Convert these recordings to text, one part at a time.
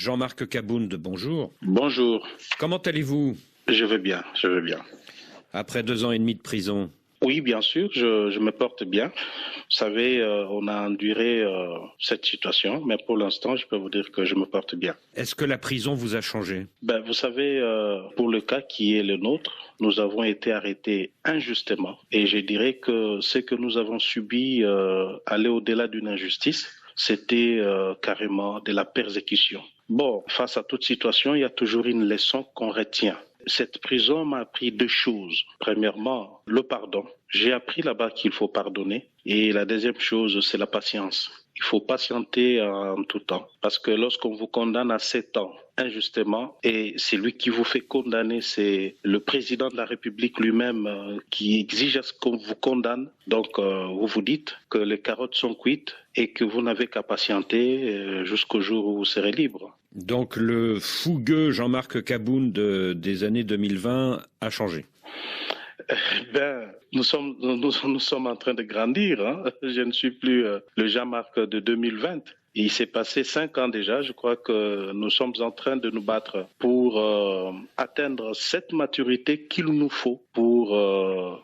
Jean-Marc Kabound, bonjour. Bonjour. Comment allez-vous? Je vais bien, je vais bien. Après 2 ans et demi de prison. Oui, bien sûr, je me porte bien. Vous savez, on a enduré cette situation, mais pour l'instant, je peux vous dire que je me porte bien. Est-ce que la prison vous a changé? Vous savez, pour le cas qui est le nôtre, nous avons été arrêtés injustement. Et je dirais que ce que nous avons subi allait au-delà d'une injustice. C'était carrément de la persécution. Bon, face à toute situation, il y a toujours une leçon qu'on retient. Cette prison m'a appris 2 choses. Premièrement, le pardon. J'ai appris là-bas qu'il faut pardonner. Et la deuxième chose, c'est la patience. Il faut patienter en tout temps. Parce que lorsqu'on vous condamne à 7 ans injustement, et celui qui vous fait condamner, c'est le président de la République lui-même qui exige à ce qu'on vous condamne. Donc, vous vous dites que les carottes sont cuites et que vous n'avez qu'à patienter jusqu'au jour où vous serez libre. Donc le fougueux Jean-Marc Kabound des années 2020 a changé. Nous sommes en train de grandir. Hein. Je ne suis plus le Jean-Marc de 2020. Il s'est passé 5 ans déjà. Je crois que nous sommes en train de nous battre pour atteindre cette maturité qu'il nous faut pour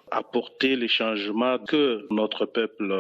apporter les changements que notre peuple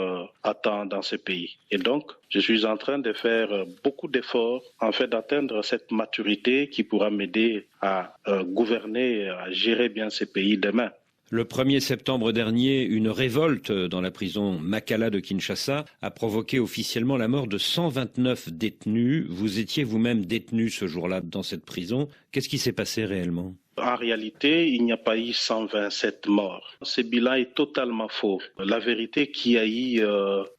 attend dans ce pays. Et donc, je suis en train de faire beaucoup d'efforts en fait d'atteindre cette maturité qui pourra m'aider à gouverner, à gérer bien ce pays demain. Le 1er septembre dernier, une révolte dans la prison Makala de Kinshasa a provoqué officiellement la mort de 129 détenus. Vous étiez vous-même détenu ce jour-là dans cette prison. Qu'est-ce qui s'est passé réellement ? En réalité, il n'y a pas eu 127 morts. Ce bilan est totalement faux. La vérité est qu'il y a eu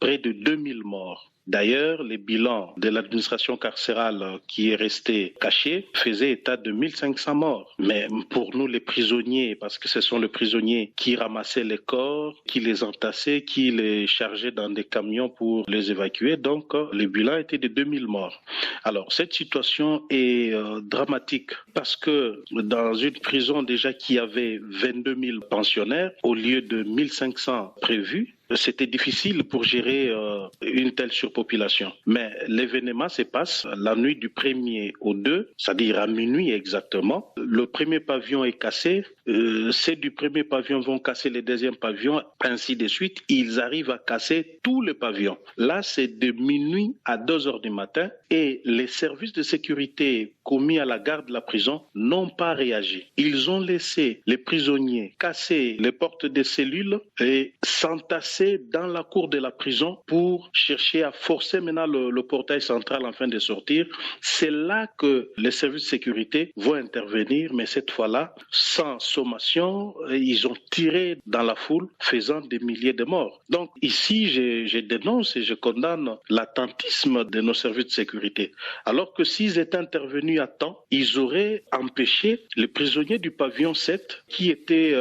près de 2000 morts. D'ailleurs, les bilans de l'administration carcérale qui est restée cachée faisaient état de 1500 morts. Mais pour nous, les prisonniers, parce que ce sont les prisonniers qui ramassaient les corps, qui les entassaient, qui les chargeaient dans des camions pour les évacuer, donc le bilan était de 2000 morts. Alors, cette situation est dramatique parce que dans une prison déjà qui avait 22 000 pensionnaires, au lieu de 1500 prévus, c'était difficile pour gérer une telle surpopulation. Mais l'événement se passe la nuit du 1er au 2, c'est-à-dire à minuit exactement. Le premier pavillon est cassé, ceux du premier pavillon vont casser les deuxièmes pavillons, ainsi de suite. Ils arrivent à casser tous les pavillons. Là, c'est de minuit à 2 heures du matin et les services de sécurité commis à la garde de la prison n'ont pas réagi. Ils ont laissé les prisonniers casser les portes des cellules et s'entasser dans la cour de la prison pour chercher à forcer maintenant le portail central afin de sortir. C'est là que les services de sécurité vont intervenir, mais cette fois-là, sans sommation, ils ont tiré dans la foule, faisant des milliers de morts. Donc ici, je dénonce et je condamne l'attentisme de nos services de sécurité. Alors que s'ils étaient intervenus à temps, ils auraient empêché les prisonniers du pavillon 7, qui étaient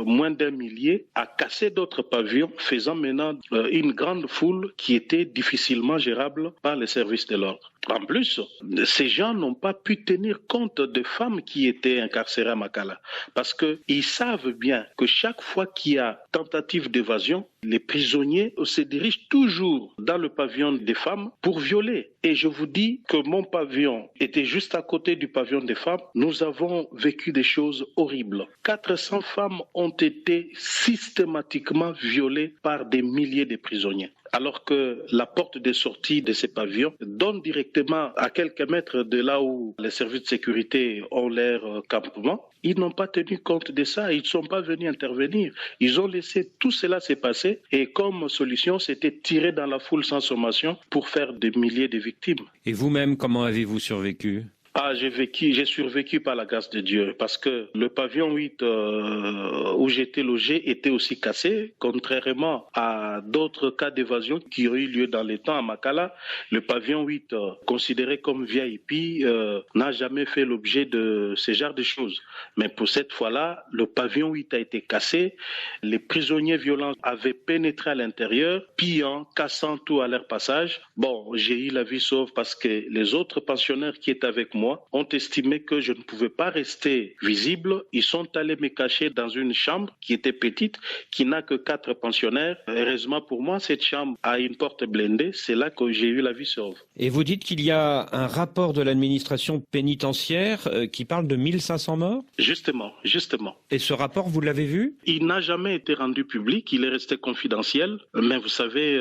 moins d'1 millier, à casser d'autres pavillons, faisant maintenant une grande foule qui était difficilement gérable par les services de l'ordre. En plus, ces gens n'ont pas pu tenir compte des femmes qui étaient incarcérées à Makala parce qu'ils savent bien que chaque fois qu'il y a tentative d'évasion, les prisonniers se dirigent toujours dans le pavillon des femmes pour violer. Et je vous dis que mon pavillon était juste à côté du pavillon des femmes. Nous avons vécu des choses horribles. 400 femmes ont été systématiquement violées par des milliers de prisonniers. Alors que la porte de sortie de ces pavillons donne directement à quelques mètres de là où les services de sécurité ont leur campement. Ils n'ont pas tenu compte de ça, ils ne sont pas venus intervenir. Ils ont laissé tout cela se passer et comme solution, c'était tirer dans la foule sans sommation pour faire des milliers de victimes. Et vous-même, comment avez-vous survécu ? J'ai survécu par la grâce de Dieu parce que le pavillon 8 où j'étais logé était aussi cassé, contrairement à d'autres cas d'évasion qui ont eu lieu dans les temps à Makala. Le pavillon 8, considéré comme VIP, n'a jamais fait l'objet de ce genre de choses. Mais pour cette fois-là, le pavillon 8 a été cassé, les prisonniers violents avaient pénétré à l'intérieur, pillant, cassant tout à leur passage. Bon, j'ai eu la vie sauve parce que les autres pensionnaires qui étaient avec moi moi, ont estimé que je ne pouvais pas rester visible. Ils sont allés me cacher dans une chambre qui était petite, qui n'a que 4 pensionnaires. Heureusement pour moi, cette chambre a une porte blindée. C'est là que j'ai eu la vie sauve. Et vous dites qu'il y a un rapport de l'administration pénitentiaire qui parle de 1500 morts ? Justement. Et ce rapport, vous l'avez vu ? Il n'a jamais été rendu public, il est resté confidentiel. Mais vous savez,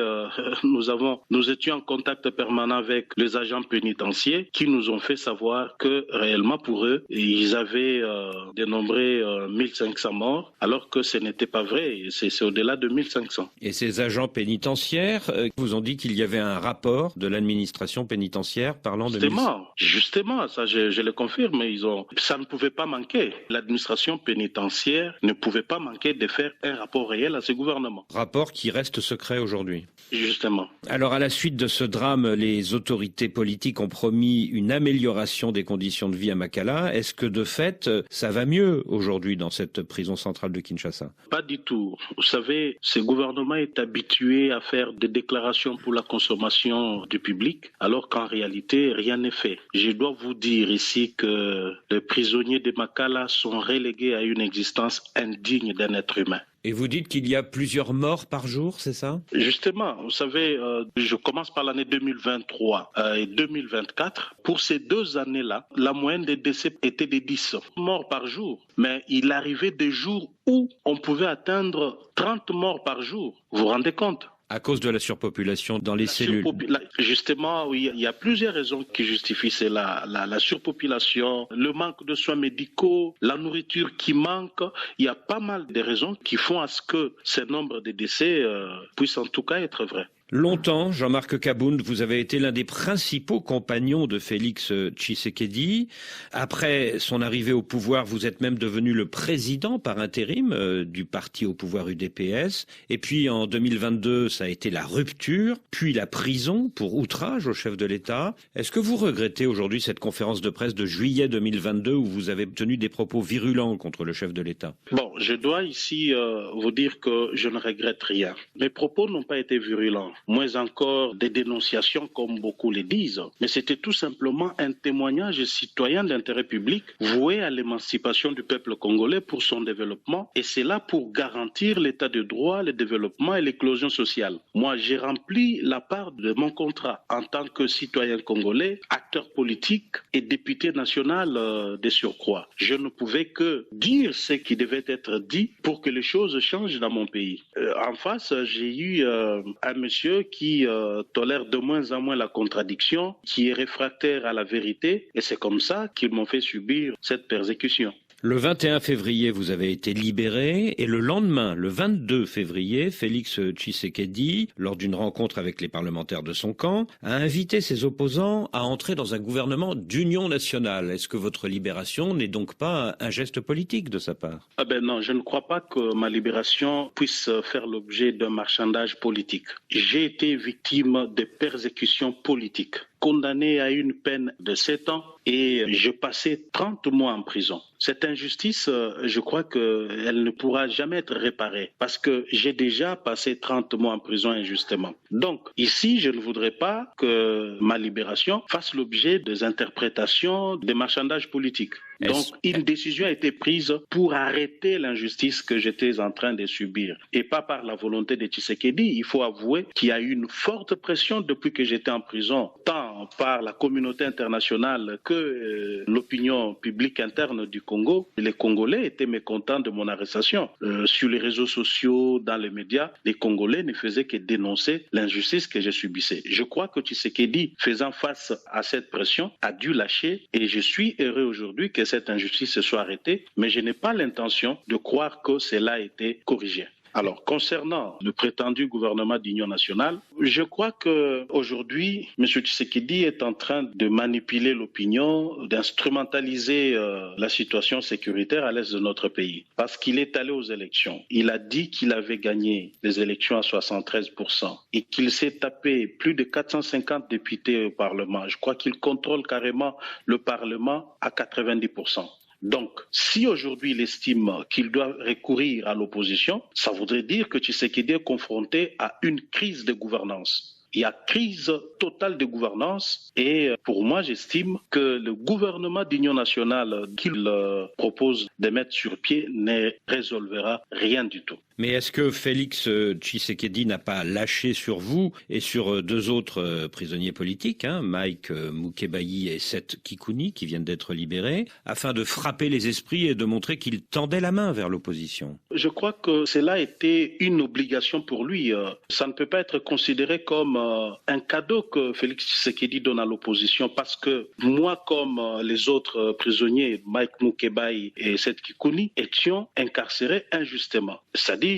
nous étions en contact permanent avec les agents pénitentiaires qui nous ont fait savoir que réellement pour eux, ils avaient dénombré 1500 morts, alors que ce n'était pas vrai. C'est au-delà de 1500. Et ces agents pénitentiaires vous ont dit qu'il y avait un rapport de l'administration pénitentiaire parlant de... Justement, ça je le confirme. Ça ne pouvait pas manquer. L'administration pénitentiaire ne pouvait pas manquer de faire un rapport réel à ce gouvernement. Rapport qui reste secret aujourd'hui. Justement. Alors à la suite de ce drame, les autorités politiques ont promis une amélioration des conditions de vie à Makala. Est-ce que de fait, ça va mieux aujourd'hui dans cette prison centrale de Kinshasa ? Pas du tout. Vous savez, ce gouvernement est habitué à faire des déclarations pour la consommation du public, alors qu'en réalité, rien n'est fait. Je dois vous dire ici que les prisonniers de Makala sont relégués à une existence indigne d'un être humain. Et vous dites qu'il y a plusieurs morts par jour, c'est ça ? Justement, vous savez, je commence par l'année 2023 et 2024. Pour ces 2 années-là, la moyenne des décès était de 10 morts par jour. Mais il arrivait des jours où on pouvait atteindre 30 morts par jour. Vous vous rendez compte ? À cause de la surpopulation dans les cellules. Justement, oui, il y a plusieurs raisons qui justifient cela. La surpopulation, le manque de soins médicaux, la nourriture qui manque. Il y a pas mal de raisons qui font à ce que ce nombre de décès puisse en tout cas être vrai. Longtemps, Jean-Marc Kabound, vous avez été l'un des principaux compagnons de Félix Tshisekedi. Après son arrivée au pouvoir, vous êtes même devenu le président par intérim du parti au pouvoir UDPS. Et puis en 2022, ça a été la rupture, puis la prison pour outrage au chef de l'État. Est-ce que vous regrettez aujourd'hui cette conférence de presse de juillet 2022 où vous avez tenu des propos virulents contre le chef de l'État ? Bon, je dois ici vous dire que je ne regrette rien. Mes propos n'ont pas été virulents. Moins encore des dénonciations comme beaucoup le disent, mais c'était tout simplement un témoignage citoyen d'intérêt public voué à l'émancipation du peuple congolais pour son développement, et c'est là pour garantir l'état de droit, le développement et l'éclosion sociale. Moi, j'ai rempli la part de mon contrat en tant que citoyen congolais, acteur politique et député national de surcroît. Je ne pouvais que dire ce qui devait être dit pour que les choses changent dans mon pays. En face, j'ai eu un monsieur qui tolère de moins en moins la contradiction, qui est réfractaire à la vérité, et c'est comme ça qu'ils m'ont fait subir cette persécution. Le 21 février, vous avez été libéré et le lendemain, le 22 février, Félix Tshisekedi, lors d'une rencontre avec les parlementaires de son camp, a invité ses opposants à entrer dans un gouvernement d'union nationale. Est-ce que votre libération n'est donc pas un geste politique de sa part ? Non, je ne crois pas que ma libération puisse faire l'objet d'un marchandage politique. J'ai été victime de persécutions politiques, condamné à une peine de 7 ans et je passais 30 mois en prison. Cette injustice, je crois qu'elle ne pourra jamais être réparée parce que j'ai déjà passé 30 mois en prison injustement. Donc ici, je ne voudrais pas que ma libération fasse l'objet des interprétations, des marchandages politiques. Donc une décision a été prise pour arrêter l'injustice que j'étais en train de subir et pas par la volonté de Tshisekedi. Il faut avouer qu'il y a eu une forte pression depuis que j'étais en prison, tant par la communauté internationale que l'opinion publique interne du Congo. Les Congolais étaient mécontents de mon arrestation. Sur les réseaux sociaux, dans les médias, les Congolais ne faisaient que dénoncer l'injustice que je subissais. Je crois que Tshisekedi, faisant face à cette pression, a dû lâcher et je suis heureux aujourd'hui que cette injustice se soit arrêtée, mais je n'ai pas l'intention de croire que cela a été corrigé. Alors, concernant le prétendu gouvernement d'union nationale, je crois qu'aujourd'hui, M. Tshisekedi est en train de manipuler l'opinion, d'instrumentaliser la situation sécuritaire à l'est de notre pays. Parce qu'il est allé aux élections. Il a dit qu'il avait gagné les élections à 73% et qu'il s'est tapé plus de 450 députés au Parlement. Je crois qu'il contrôle carrément le Parlement à 90%. Donc, si aujourd'hui il estime qu'il doit recourir à l'opposition, ça voudrait dire que Tshisekedi est confronté à une crise de gouvernance. Il y a crise totale de gouvernance et pour moi, j'estime que le gouvernement d'union nationale qu'il propose de mettre sur pied ne résolvera rien du tout. Mais est-ce que Félix Tshisekedi n'a pas lâché sur vous et sur deux autres prisonniers politiques, Mike Mukebayi et Seth Kikouni, qui viennent d'être libérés, afin de frapper les esprits et de montrer qu'il tendait la main vers l'opposition? Je crois que cela a été une obligation pour lui. Ça ne peut pas être considéré comme un cadeau que Félix Tshisekedi donne à l'opposition parce que moi, comme les autres prisonniers, Mike Mukebayi et Seth Kikouni, étions incarcérés injustement. C'est-à-dire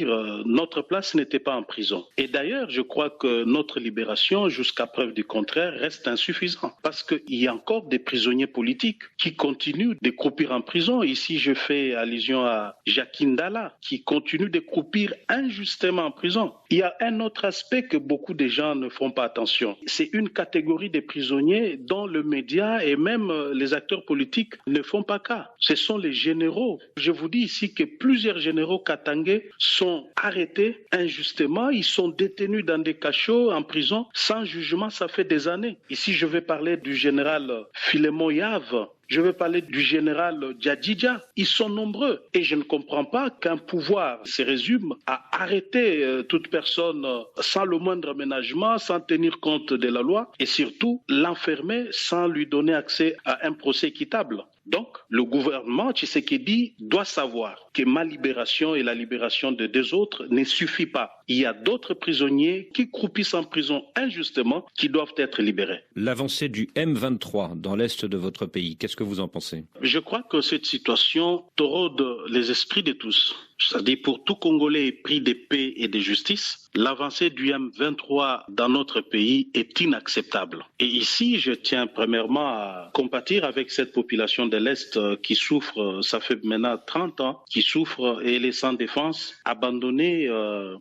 notre place n'était pas en prison. Et d'ailleurs, je crois que notre libération, jusqu'à preuve du contraire, reste insuffisante parce qu'il y a encore des prisonniers politiques qui continuent de croupir en prison. Ici, je fais allusion à Jacques Ndala qui continue de croupir injustement en prison. Il y a un autre aspect que beaucoup de gens ne font pas attention. C'est une catégorie de prisonniers dont le média et même les acteurs politiques ne font pas cas. Ce sont les généraux. Je vous dis ici que plusieurs généraux katangais sont arrêtés injustement. Ils sont détenus dans des cachots en prison sans jugement. Ça fait des années. Ici, je vais parler du général Philémon Yave. Je veux parler du général Djadidja. Ils sont nombreux et je ne comprends pas qu'un pouvoir se résume à arrêter toute personne sans le moindre aménagement, sans tenir compte de la loi et surtout l'enfermer sans lui donner accès à un procès équitable. Donc, le gouvernement Tshisekedi doit savoir que ma libération et la libération de deux autres ne suffit pas. Il y a d'autres prisonniers qui croupissent en prison injustement qui doivent être libérés. L'avancée du M23 dans l'est de votre pays, qu'est-ce que vous en pensez? Je crois que cette situation taraude les esprits de tous. C'est-à-dire pour tout Congolais épris de paix et de justice, l'avancée du M23 dans notre pays est inacceptable. Et ici, je tiens premièrement à compatir avec cette population de l'Est qui souffre, ça fait maintenant 30 ans, qui souffre et elle est sans défense, abandonnée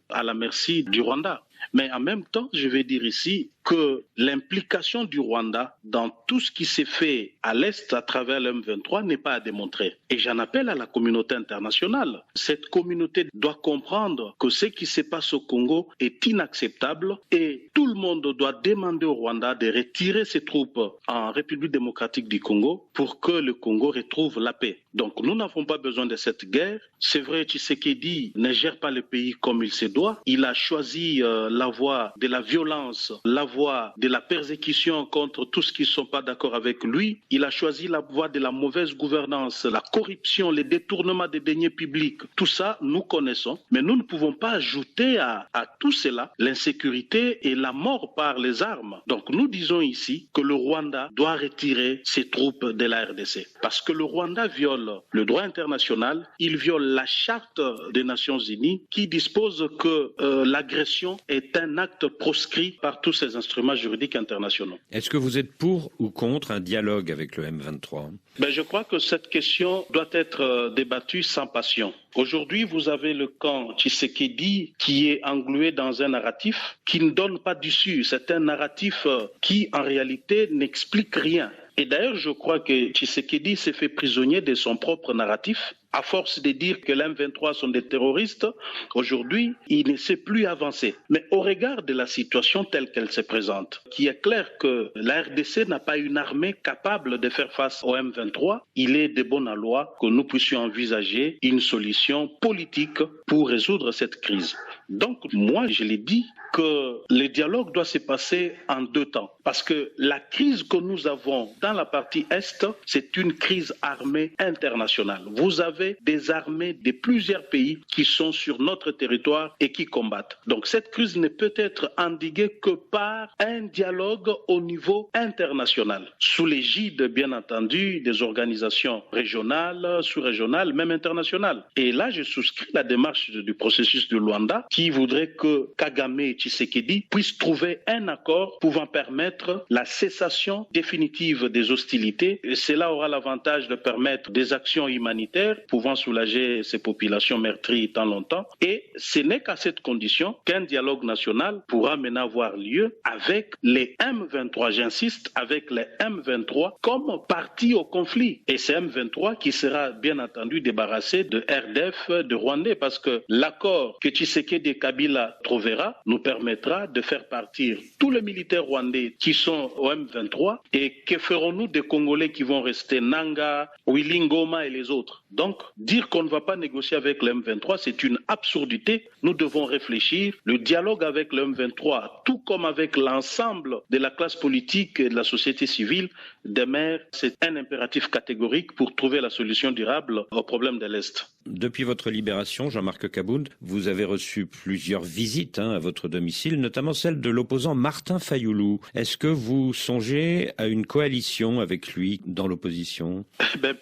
à la merci du Rwanda. Mais en même temps, je vais dire ici que l'implication du Rwanda dans tout ce qui s'est fait à l'Est à travers le M23 n'est pas à démontrer. Et j'en appelle à la communauté internationale. Cette communauté doit comprendre que ce qui se passe au Congo est inacceptable et tout le monde doit demander au Rwanda de retirer ses troupes en République démocratique du Congo pour que le Congo retrouve la paix. Donc nous n'avons pas besoin de cette guerre. C'est vrai, Tshisekedi ne gère pas le pays comme il se doit. Il a choisi la voie de la violence, la voie de la persécution contre tous ceux qui ne sont pas d'accord avec lui. Il a choisi la voie de la mauvaise gouvernance, la corruption, les détournements des deniers publics. Tout ça, nous connaissons. Mais nous ne pouvons pas ajouter à tout cela l'insécurité et la mort par les armes. Donc nous disons ici que le Rwanda doit retirer ses troupes de la RDC. Parce que le Rwanda viole le droit international, il viole la charte des Nations Unies qui dispose que l'agression est un acte proscrit par tous ces instruments juridiques internationaux. Est-ce que vous êtes pour ou contre un dialogue avec le M23 ? Je crois que cette question doit être débattue sans passion. Aujourd'hui, vous avez le camp Tshisekedi qui est englué dans un narratif qui ne donne pas d'issue. C'est un narratif qui, en réalité, n'explique rien. Et d'ailleurs, je crois que Tshisekedi s'est fait prisonnier de son propre narratif. À force de dire que l'M23 sont des terroristes, aujourd'hui, il ne sait plus avancer. Mais au regard de la situation telle qu'elle se présente, qui est clair que la RDC n'a pas une armée capable de faire face au M23, il est de bonne loi que nous puissions envisager une solution politique pour résoudre cette crise. Donc, moi, je l'ai dit, que le dialogue doit se passer en deux temps. Parce que la crise que nous avons dans la partie Est, c'est une crise armée internationale. Vous avez des armées de plusieurs pays qui sont sur notre territoire et qui combattent. Donc cette crise ne peut être endiguée que par un dialogue au niveau international, sous l'égide, bien entendu, des organisations régionales, sous-régionales, même internationales. Et là, je souscris la démarche du processus de Luanda qui voudrait que Kagame et Tshisekedi puissent trouver un accord pouvant permettre la cessation définitive des hostilités. Et cela aura l'avantage de permettre des actions humanitaires pouvant soulager ces populations meurtries tant longtemps. Et ce n'est qu'à cette condition qu'un dialogue national pourra maintenant avoir lieu avec les M23, j'insiste, avec les M23 comme partie au conflit. Et c'est M23 qui sera bien entendu débarrassé de RDF, de Rwandais, parce que l'accord que Tshisekedi majorité Kabila trouvera nous permettra de faire partir tous les militaires rwandais qui sont au M23. Et que ferons-nous des Congolais qui vont rester Nanga, Wilingoma et les autres? Donc, dire qu'on ne va pas négocier avec le M23, c'est une absurdité. Nous devons réfléchir. Le dialogue avec le M23, tout comme avec l'ensemble de la classe politique et de la société civile, demeure, c'est un impératif catégorique pour trouver la solution durable au problème de l'Est. Depuis votre libération, Jean-Marc Kabound, vous avez reçu plusieurs visites à votre domicile, notamment celle de l'opposant Martin Fayoulou. Est-ce que vous songez à une coalition avec lui dans l'opposition?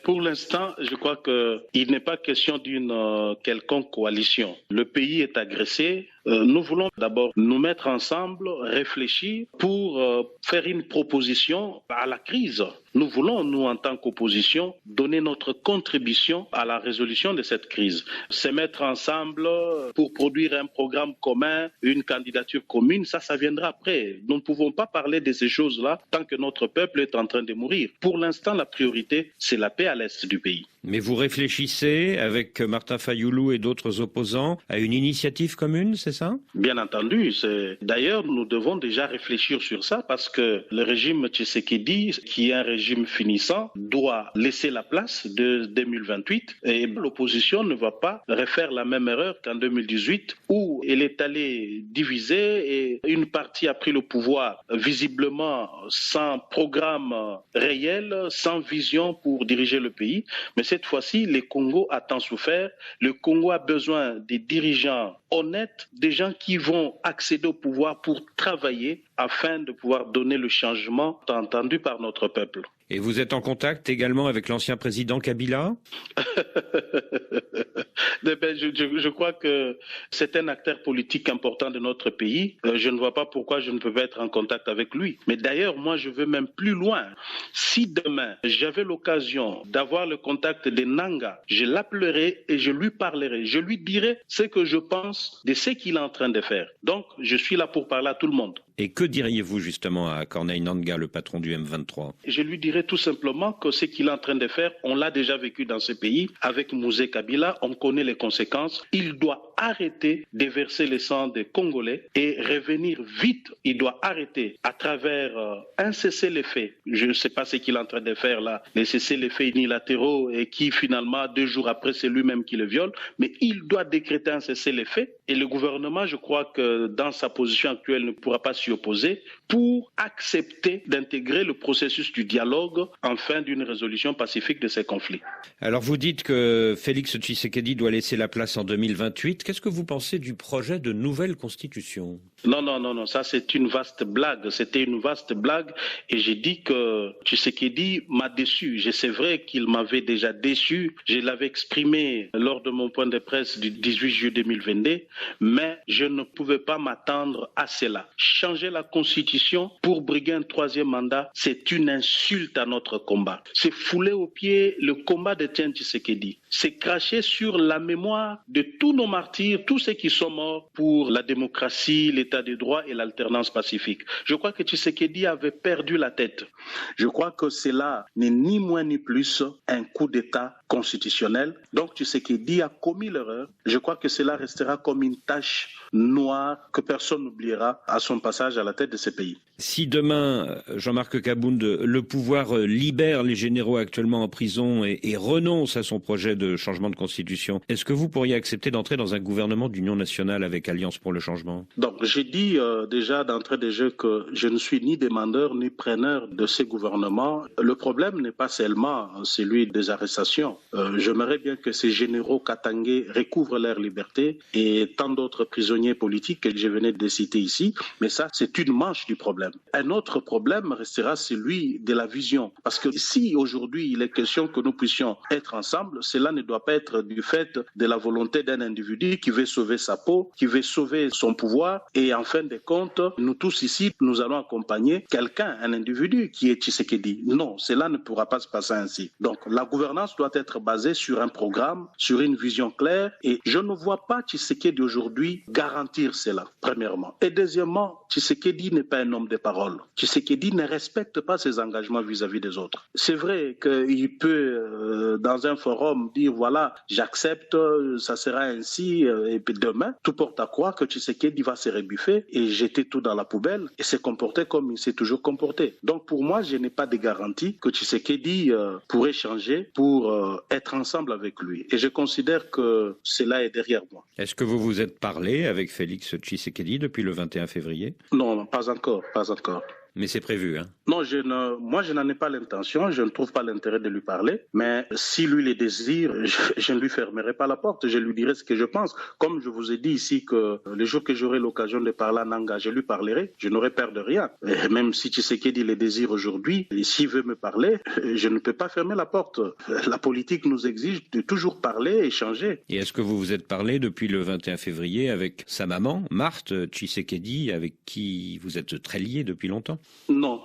Pour l'instant, je crois qu'il n'est pas question d'une quelconque coalition. Le pays est agressé. Nous voulons d'abord nous mettre ensemble, réfléchir pour faire une proposition à la crise. Nous voulons, nous, en tant qu'opposition, donner notre contribution à la résolution de cette crise. Se mettre ensemble pour produire un programme commun, une candidature commune, ça viendra après. Nous ne pouvons pas parler de ces choses-là tant que notre peuple est en train de mourir. Pour l'instant, la priorité, c'est la paix à l'est du pays. Mais vous réfléchissez, avec Martin Fayoulou et d'autres opposants, à une initiative commune, c'est ça? Bien entendu. D'ailleurs, nous devons déjà réfléchir sur ça parce que le régime Tshisekedi, qui est un régime finissant, doit laisser la place de 2028 et l'opposition ne va pas refaire la même erreur qu'en 2018 où elle est allée diviser et une partie a pris le pouvoir visiblement sans programme réel, sans vision pour diriger le pays. Mais cette fois-ci, le Congo a tant souffert. Le Congo a besoin des dirigeants honnêtes, des gens qui vont accéder au pouvoir pour travailler afin de pouvoir donner le changement attendu par notre peuple. Et vous êtes en contact également avec l'ancien président Kabila? Je crois que c'est un acteur politique important de notre pays. Je ne vois pas pourquoi je ne peux pas être en contact avec lui. Mais d'ailleurs, moi, je veux même plus loin. Si demain, j'avais l'occasion d'avoir le contact de Nanga, je l'appellerai et je lui parlerai. Je lui dirai ce que je pense de ce qu'il est en train de faire. Donc, je suis là pour parler à tout le monde. Et que diriez-vous justement à Corneille Nangaa, le patron du M23? Je lui dirais tout simplement que ce qu'il est en train de faire, on l'a déjà vécu dans ce pays avec Mouzé Kabila, on connaît les conséquences. Il doit arrêter de verser le sang des Congolais et revenir vite. Il doit arrêter à travers un cessez-le-feu. Je ne sais pas ce qu'il est en train de faire là, les cessez-le-feu unilatéraux et qui finalement 2 jours après c'est lui-même qui le viole. Mais il doit décréter un cessez-le-feu et le gouvernement, je crois que dans sa position actuelle ne pourra pas s'y opposer pour accepter d'intégrer le processus du dialogue en fin d'une résolution pacifique de ces conflits. Alors vous dites que Félix Tshisekedi doit laisser la place en 2028. Qu'est-ce que vous pensez du projet de nouvelle constitution? Non, ça c'est une vaste blague. C'était une vaste blague et j'ai dit que Tshisekedi m'a déçu. C'est vrai qu'il m'avait déjà déçu. Je l'avais exprimé lors de mon point de presse du 18 juillet 2022, mais je ne pouvais pas m'attendre à cela. Changer la constitution pour briguer un 3e mandat, c'est une insulte à notre combat. C'est fouler aux pieds le combat de Etienne Tshisekedi. C'est cracher sur la mémoire de tous nos martyrs, tous ceux qui sont morts pour la démocratie, l'état de droit et l'alternance pacifique. Je crois que Tshisekedi avait perdu la tête. Je crois que cela n'est ni moins ni plus un coup d'État constitutionnel. Donc Tshisekedi a commis l'erreur. Je crois que cela restera comme une tache noire que personne n'oubliera à son passage à la tête de ce pays. Si demain, Jean-Marc Kabound, le pouvoir libère les généraux actuellement en prison et renonce à son projet de changement de constitution, est-ce que vous pourriez accepter d'entrer dans un gouvernement d'union nationale avec Alliance pour le changement? Donc j'ai dit déjà d'entrée de jeu que je ne suis ni demandeur ni preneur de ces gouvernements. Le problème n'est pas seulement celui des arrestations. J'aimerais bien que ces généraux katangais recouvrent leur liberté et tant d'autres prisonniers politiques que je venais de citer ici, mais ça c'est une manche du problème. Un autre problème restera celui de la vision. Parce que si aujourd'hui il est question que nous puissions être ensemble, cela ne doit pas être du fait de la volonté d'un individu qui veut sauver sa peau, qui veut sauver son pouvoir. Et en fin de compte, nous tous ici, nous allons accompagner quelqu'un, un individu qui est Tshisekedi. Non, cela ne pourra pas se passer ainsi. Donc la gouvernance doit être être basé sur un programme, sur une vision claire. Et je ne vois pas Tshisekedi aujourd'hui garantir cela, premièrement. Et deuxièmement, Tshisekedi n'est pas un homme de parole. Tshisekedi ne respecte pas ses engagements vis-à-vis des autres. C'est vrai qu'il peut, dans un forum, dire voilà, j'accepte, ça sera ainsi, et puis demain, tout porte à croire que Tshisekedi va se rebuffer et jeter tout dans la poubelle et se comporter comme il s'est toujours comporté. Donc pour moi, je n'ai pas de garantie que Tshisekedi pourrait changer pour être ensemble avec lui. Et je considère que cela est derrière moi. Est-ce que vous vous êtes parlé avec Félix Tshisekedi depuis le 21 février? Non, pas encore, pas encore. Mais c'est prévu, hein? Non, moi, je n'en ai pas l'intention, je ne trouve pas l'intérêt de lui parler, mais si lui le désire, je ne lui fermerai pas la porte, je lui dirai ce que je pense. Comme je vous ai dit ici que le jour que j'aurai l'occasion de parler en Nanga, je lui parlerai, je n'aurai peur de rien. Et même si Tshisekedi le désire aujourd'hui, et s'il veut me parler, je ne peux pas fermer la porte. La politique nous exige de toujours parler, échanger. Et est-ce que vous vous êtes parlé depuis le 21 février avec sa maman, Marthe Tshisekedi, avec qui vous êtes très liés depuis longtemps? Non.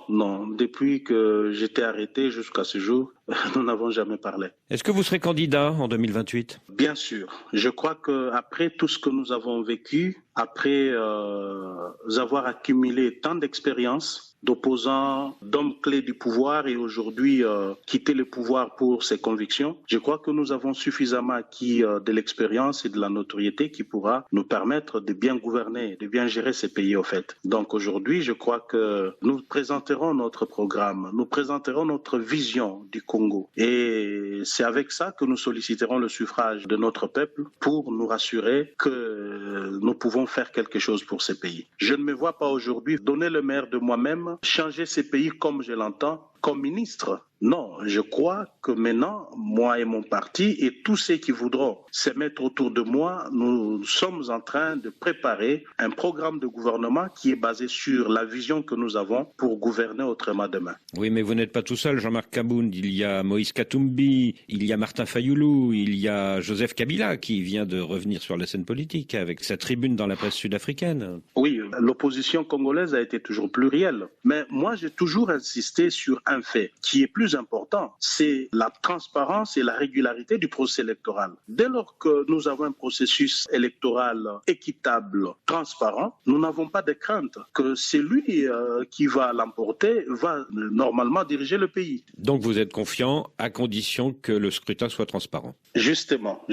Depuis que j'étais arrêté jusqu'à ce jour, nous n'avons jamais parlé. Est-ce que vous serez candidat en 2028? Bien sûr. Je crois qu'après tout ce que nous avons vécu, après avoir accumulé tant d'expérience, d'opposants, d'hommes clés du pouvoir et aujourd'hui quitter le pouvoir pour ses convictions, je crois que nous avons suffisamment acquis de l'expérience et de la notoriété qui pourra nous permettre de bien gouverner, de bien gérer ces pays au fait. Donc aujourd'hui, je crois que nous présenterons notre programme, nous présenterons notre vision du Congo et c'est avec ça que nous solliciterons le suffrage de notre peuple pour nous rassurer que nous pouvons faire quelque chose pour ces pays. Je ne me vois pas aujourd'hui donner le meilleur de moi-même, changer ces pays comme je l'entends, comme ministre. Non, je crois que maintenant, moi et mon parti et tous ceux qui voudront se mettre autour de moi, nous sommes en train de préparer un programme de gouvernement qui est basé sur la vision que nous avons pour gouverner autrement demain. Oui, mais vous n'êtes pas tout seul, Jean-Marc Kabound. Il y a Moïse Katumbi, il y a Martin Fayoulou, il y a Joseph Kabila qui vient de revenir sur la scène politique avec sa tribune dans la presse sud-africaine. Oui, l'opposition congolaise a été toujours plurielle. Mais moi, j'ai toujours insisté sur un fait qui est plus important, c'est la transparence et la régularité du processus électoral. Dès lors que nous avons un processus électoral équitable, transparent, nous n'avons pas de crainte que celui qui va l'emporter va normalement diriger le pays. Donc vous êtes confiant à condition que le scrutin soit transparent. Justement.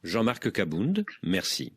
Jean-Marc Kabound, merci.